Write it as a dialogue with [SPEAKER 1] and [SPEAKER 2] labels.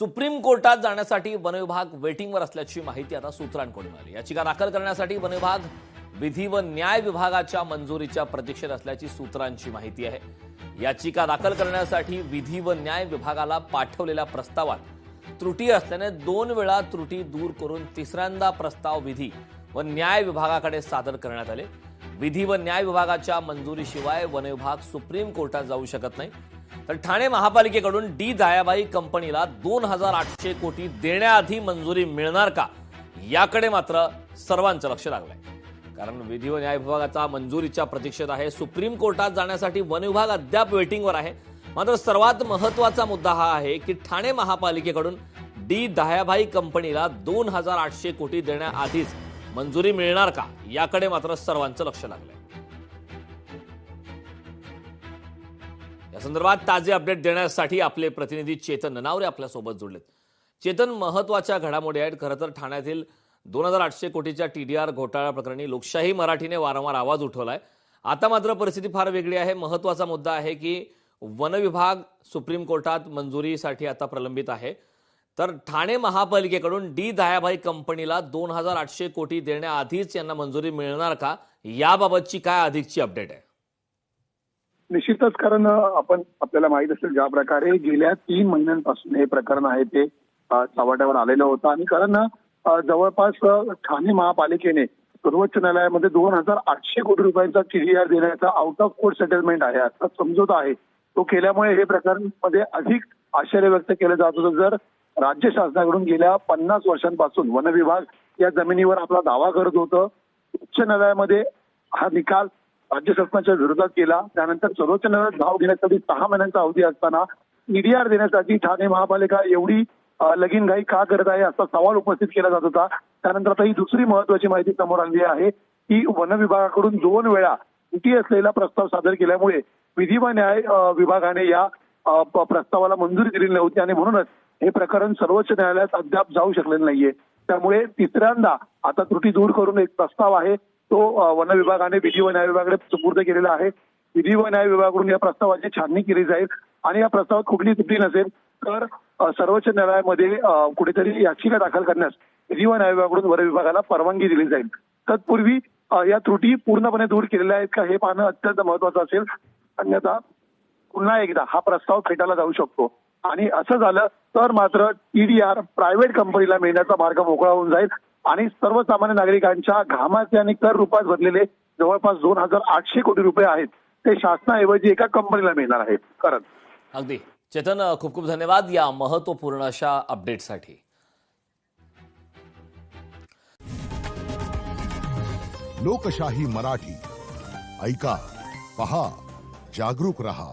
[SPEAKER 1] Supreme कोर्टात जाण्यासाठी वनविभाग वेटिंगवर असल्याची माहिती आता सूत्रांकडून आली। याचिका दाखल करण्यासाठी वनविभाग विधी व न्याय विभागाच्या मंजुरीच्या प्रतीक्षेत असल्याची सूत्रांची माहिती आहे। याचिका दाखल करण्यासाठी विधी व न्याय विभागाला पाठवलेल्या प्रस्तावात त्रुटी असल्याने 2 वेळा त्रुटी दूर करून तिसऱ्यांदा प्रस्ताव विधी व न्याय विभागाकडे सादर करण्यात आले। विधी व न्याय विभागाच्या मंजुरीशिवाय वनविभाग सुप्रीम कोर्टात जाऊ शकत नाही। तर ठाणे महापालिकेकडून डी दयाबाई कंपनीला 2800 कोटी देण्याआधी मंजुरी मिळणार का, याकडे मात्र सर्वांचं लक्ष लागलंय। कारण विधी व न्याय विभागाचा मंजुरीच्या प्रतीक्षेत आहे। सुप्रीम कोर्टात जाण्यासाठी वनविभाग अद्याप वेटिंगवर आहे। मात्र सर्वात महत्त्वाचा मुद्दा हा आहे की ठाणे महापालिकेकडून डी दयाबाई कंपनीला 2800 कोटी देण्याआधीच मंजुरी मिळणार का, याकडे मात्र सर्वांचं लक्ष लागलंय। या संदर्भात ताजे अपडेट देण्यासाठी आपले प्रतिनिधी चेतन ननावरे आपल्यासोबत जोडलेत। चेतन, महत्त्वाच्या घडामोडी आहेत। खरं तर ठाण्यातील 2800 कोटीच्या टीडीआर घोटाळा प्रकरणी लोकशाही मराठीने वारंवार आवाज उठवलाय। आता मात्र परिस्थिती फार वेगळी आहे। महत्त्वाचा मुद्दा आहे की वन विभाग सुप्रीम कोर्टात मंजुरीसाठी आता प्रलंबित आहे। तर ठाणे महापालिकेकडून डी दयाबाई कंपनीला 2800 कोटी देण्याआधीच यांना मंजुरी मिळणार का, याबाबतची काय अधिकची अपडेट आहे?
[SPEAKER 2] निश्चितच, कारण आपल्याला माहित असेल ज्या प्रकारे गेल्या 3 महिन्यांपासून हे प्रकरण आहे ते चव्हाट्यावर आलेलं होतं आणि कारण जवळपास ठाणे महापालिकेने सर्वोच्च न्यायालयामध्ये 2800 कोटी रुपयांचा टीडीआर देण्याचा आउट ऑफ कोर्ट सेटलमेंट आहे, आता समझोता आहे, तो केल्यामुळे हे प्रकरणामध्ये अधिक आश्चर्य व्यक्त केलं जात होतं। जर राज्य शासनाकडून गेल्या 50 वर्षांपासून वन विभाग या जमिनीवर आपला दावा करत होतं, उच्च न्यायालयामध्ये हा निकाल राज्य शासनाच्या विरोधात केला, त्यानंतर सर्वोच्च न्यायालयात धाव घेण्यासाठी 6 महिन्यांचा अवधी असताना टीडीआर देण्यासाठी ठाणे महापालिका एवढी लगीनघाई का करत आहे असा सवाल उपस्थित केला जात होता। त्यानंतर आता ही दुसरी महत्त्वाची माहिती समोर आली आहे की वन विभागाकडून 2 वेळा त्रुटी असलेला प्रस्ताव सादर केल्यामुळे विधी व न्याय विभागाने या प्रस्तावाला मंजुरी दिलेली नव्हती आणि म्हणूनच हे प्रकरण सर्वोच्च न्यायालयात अद्याप जाऊ शकलेलं नाहीये। त्यामुळे तिसऱ्यांदा आता त्रुटी दूर करून एक प्रस्ताव आहे तो वन विभागाने विधी व न्याय विभागाकडे सुपूर्द केलेला आहे। विधी व न्याय विभागाकडून या प्रस्तावाची छाननी केली जाईल आणि या प्रस्तावात कुठली त्रुटी नसेल तर सर्वोच्च न्यायालयामध्ये कुठेतरी याचिका दाखल करण्यास विधी व न्याय विभागाकडून वन विभागाला परवानगी दिली जाईल। तत्पूर्वी या त्रुटी पूर्णपणे दूर केलेल्या आहेत का हे पाहणं अत्यंत महत्त्वाचं असेल, अन्यथा पुन्हा एकदा हा प्रस्ताव फेटाळला जाऊ शकतो आणि असं झालं तर मात्र टीडीआर प्रायव्हेट कंपनीला मिळण्याचा मार्ग मोकळा होऊन जाईल आणि सर्वसामान्य नागरिकांच्या घामाचे आणि कर रूपात भरलेले जवळपास 2800 कोटी रुपये आहेत ते शासनाऐवजी एका कंपनीला मिळणार आहेत। कारण
[SPEAKER 1] अगदी चेतन, खूप खूप धन्यवाद या महत्त्वपूर्ण अशा अपडेटसाठी।
[SPEAKER 3] लोकशाही मराठी ऐका, पहा, जागरूक रहा।